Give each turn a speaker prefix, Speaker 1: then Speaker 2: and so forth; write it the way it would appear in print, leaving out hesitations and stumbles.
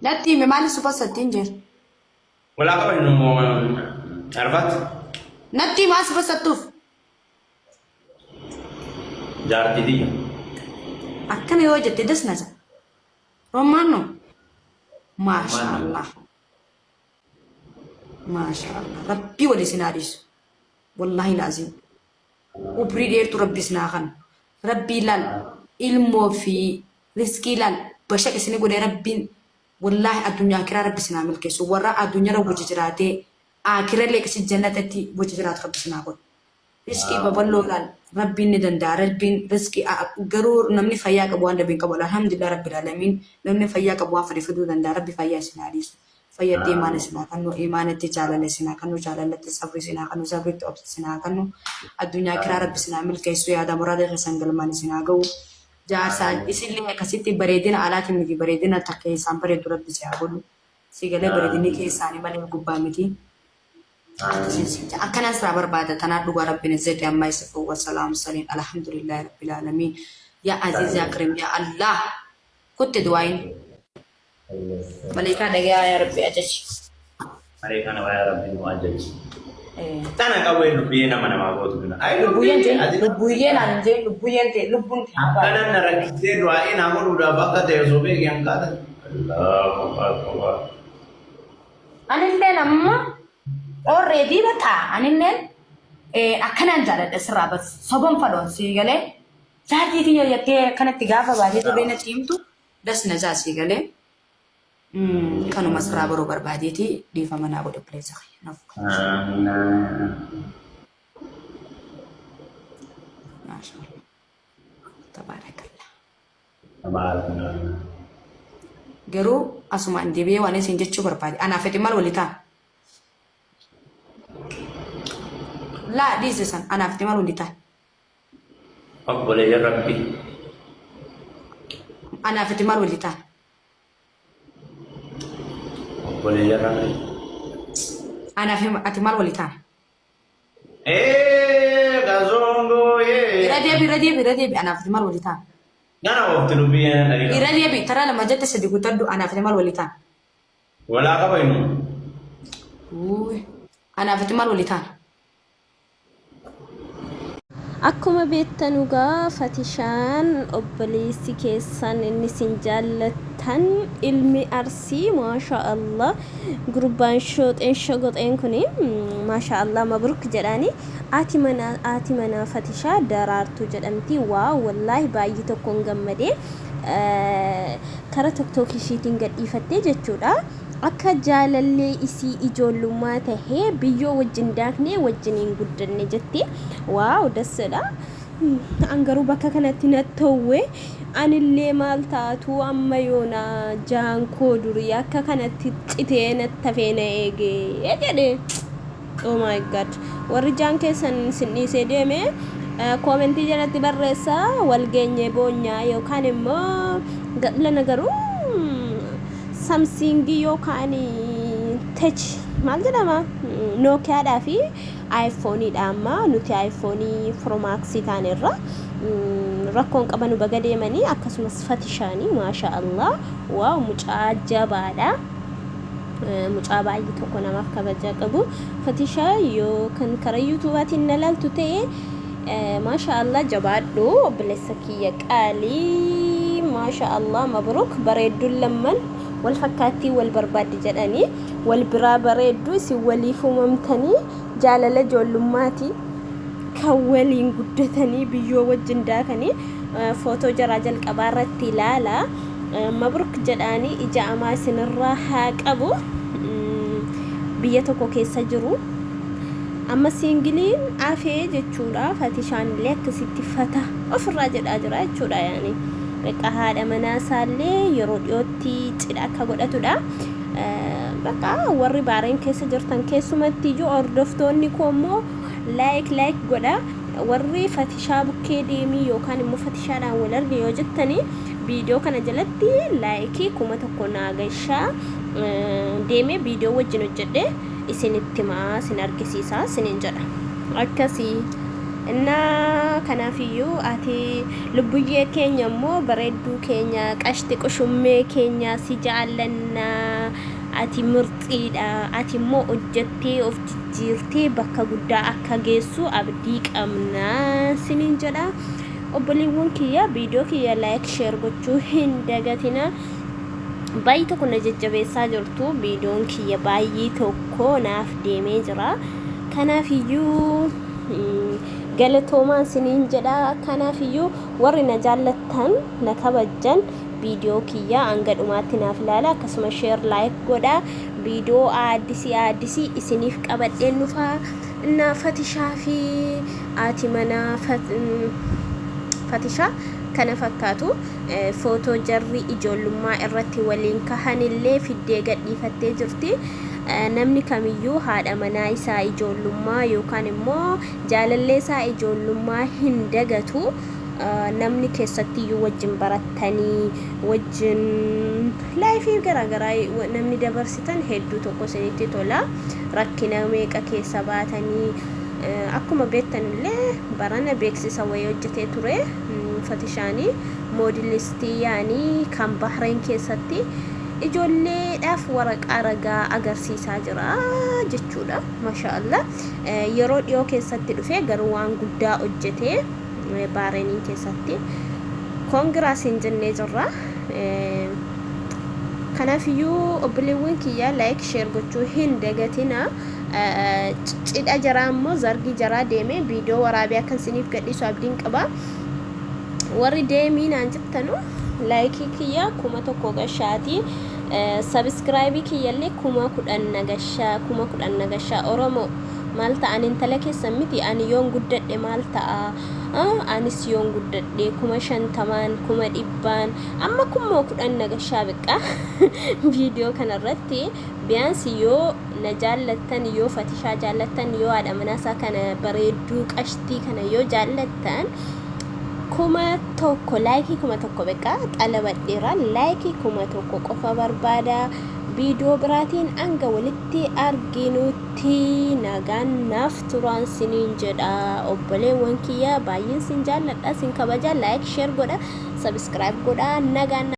Speaker 1: نتي مالي سوبر ستينجر
Speaker 2: ولا قبل إنه عرفت
Speaker 1: نتي ما سوبر ستوف
Speaker 2: جارتي دي
Speaker 1: أكن يوجد تدس نجا رومانو ما شاء الله ما شاء الله ربي ولي سيناريس والله لازم وبريدير ربي سناخن ربي لال علمو في رزقي لال بشك سني قولي ربي والله الدنيا كرا ربي سنعمل كيسو وراء الدنيا رو بججراتي آخرة لك سي جنة تتي بججرات ربي سنعمل رزقي ببلو لال ربي ندن دار ربي رزقي قرور نمني فياك أبوان ربي قبول الحمد لله رب العالمين نمني فياك أبوان فريفدو دن دار ربي فيا سنعريس فيا إيمان سنا كنو إيمان تجعل سنا كنو جعل التصبر سنا كنو صبر توب سنا كنو الدنيا كرا رب سنا مل كيسو يا دام مراد خسنجل مان سنا جو جار سال إسليه كسيتي بريدين على كمية بريدين تكيه سامبر يدور بسيابون سيجله بريدين كي ساني مالي مقبا متي أكنا سرابر بعد تنادو رب بنزيد يا ما يسفو والسلام سليم الحمد لله رب العالمين يا عزيز يا كريم يا الله كنت دواين ملائكة دعيا يا ربي أجج
Speaker 2: ملائكة نوايا ربي مؤجج تانا كوي لبيين أما ما بقول تقولنا أي
Speaker 1: لبيين أنجي لبيين تي لبون
Speaker 2: كنا نركض دواين أمور ودا بقى تيزوبي كيان كذا الله أكبر
Speaker 1: أنا اللي نما already بتا أنا اللي أكنا نجارة السراب صبام فلون سيجله زادي في يكى كنا تجابا بعدين تبين تيم تو دس نجار سيجله كانوا مسراب روبر بعديتي دي فمنا أبو دبليس أخي نفك ما شاء الله تبارك الله
Speaker 2: تبارك الله
Speaker 1: جرو أسمع عندي بيه وأنا سنجت شو بربادي أنا فتي مال وليتا لا دي زسان أنا فتي مال وليتا
Speaker 2: أقبل يا ربي
Speaker 1: أنا فتي مال وليتا
Speaker 2: أقبل يا ربي
Speaker 1: أنا في أتمال وليتا
Speaker 2: كازونغو
Speaker 1: إرادي أنا فتي مال وليتا
Speaker 2: أنا وقت لبيين
Speaker 1: إرادي ترى لما جت صديقو تدو أنا فتي مال وليتا
Speaker 2: ولا كبينو
Speaker 1: أنا فتي مال وليتا
Speaker 3: akkuma beektan ugaa Fatishaan obboleessi keessan inni sin jaallattan ilmi Arsii maasha Allah gurbaan shooxeen shogoxeen kuni maasha Allah mabruk jedhani ati mana Fatishaa daraartu jedhamti waa wallahi baay'ee tokkoon gammadee kara tiktok ishiitiin gadhiifattee jechuudha akka jaalallee isii ijoollummaa tahee biyyoo wajjin daaknee wajjiniin guddanne jetti waaw dassadha angaruu bakka kanatti nattawwe anillee maal taatu amma yoona jaankoo durii akka kanatti citee nattafee na eegee jedhe oh my god warri jaan keessan sinniisee deeme koomentii jalatti barreessa wal geenye boonyaa yookaan immoo gadla nagaruu Samsung yookaan touch maal jedhama Nokia dhaa fi iPhone dha amma nuti iPhone Pro Max taanerra rakkoon qabanu baga deemanii akkasumas Fatishaanii maasha Allah waaw mucaa jabaadha mucaa baay'ee tokko namaaf kabaja qabu Fatishaa yoo kan karaa YouTube'aatiin nalaaltu ta'e maasha Allah jabaadhu obboleessa kiyya qaalii maasha Allah mabruk bareeddu lamman والفكاتي والبرباد جداني والبرا بريدو سي وليفو ممتني جالله جولماتي كولين قدتني بيو وجنداكني فوتو جراجل قبارتي لالا مبروك جداني إجاما سنراها قبو بيتوكو كيسا جرو أما سينجلين عافية جتشورا فاتشان ليك ستي فتا أفرا جد أجرا جتشورا يعني بقى هذا مناسالي يروديوتي تلاقى قدرتو دا بقى وري بارين كيسا جرتان كيسو متيجو أردفتوني كومو لايك قدا وري فاتشا بكي ديمي يوكان مو فاتشا دا ولرد يوجدتني فيديو كان جلتي لايكي كوما تكونا غيشا ديمي فيديو وجنو جده isin itti maa sin argisiisa sinin jedha akkasi እና kanaafiyyu ati lubbuyyee keenya immoo bareedduu keenya qashti qushummee keenya si jaallanna ati murxiidha ati immoo hojjettee of jijjiirtee bakka guddaa akka geessu abdii qabna siniin jedha obboleewwan kiyya viidiyoo kiyya like share gochuu hin dagatina baay'ee tokko na jajjabeessaa jirtu viidiyoon kiyya baay'ee tokko naaf deemee jira kanaafiyyu galatoomaan siniin jedha kanaafiyyu warri na jaallattan na kabajjan viidiyoo kiyya hanga dhumaatti naaf ilaala akkasuma share like godha viidiyoo addisii isiniif qabadheen dhufa እና fatishaa fi ati mana fatishaa kana fakkaatu footoo jarri ijoollummaa irratti waliin kahanillee fiddee gadhiifattee jirti namni kamiyyuu haadha manaa isaa ijoollummaa yookaan immoo jaalallee isaa ijoollummaa hin dagatu namni keessattiyyuu wajjin barattanii wajjin laayifii garaagaraa namni dabarsitan hedduu tokko isinitti tola rakkina meeqa keessa baatanii akkuma beektanillee barana beeksisa wayii hojjetee ture fatishaanii moodilistii yaanii kan Bahreen keessatti ijoolleedhaaf waraqaa ragaa agarsiisaa jira jechuudha maashaallah yeroo dhiyoo keessatti dhufee garuu waan guddaa hojjetee Bahreeniin keessatti koongiraasiin jennee jirra kanaafiyyu obboleewwan kiyya like share gochuu hin dagatina cidha jaraa immoo zargi jaraa deemee viidiyoo waraabee akkan isiniif gadhiisu abdiin qaba warri deemiin aan jettanu like kiyya 1,000 gashaati subscribe kiyyallee 10,000 nagashaa oromoo maal ta'an intala keessa miti ani yoon guddadhe maal ta'a anis yoon guddadhe 50,000 100,000 amma 10,000 nagashaa biqqa viidiyoo kanarratti biyaansi yoo na jaallattan yoo fatishaa jaallattan yoo haadha manaasaa kana bareedduu qashtii kana yoo jaallattan 1,000 laayikii 1,000 beqa xalabadheera laayikii 1,000 qofa barbaada viidiyoo biraatiin hanga walitti arginutti nagaan naaf turaan siniin jedha obboleewwan kiyya baay'een sin jaalladha sin kabaja like share godha subscribe godha nagaan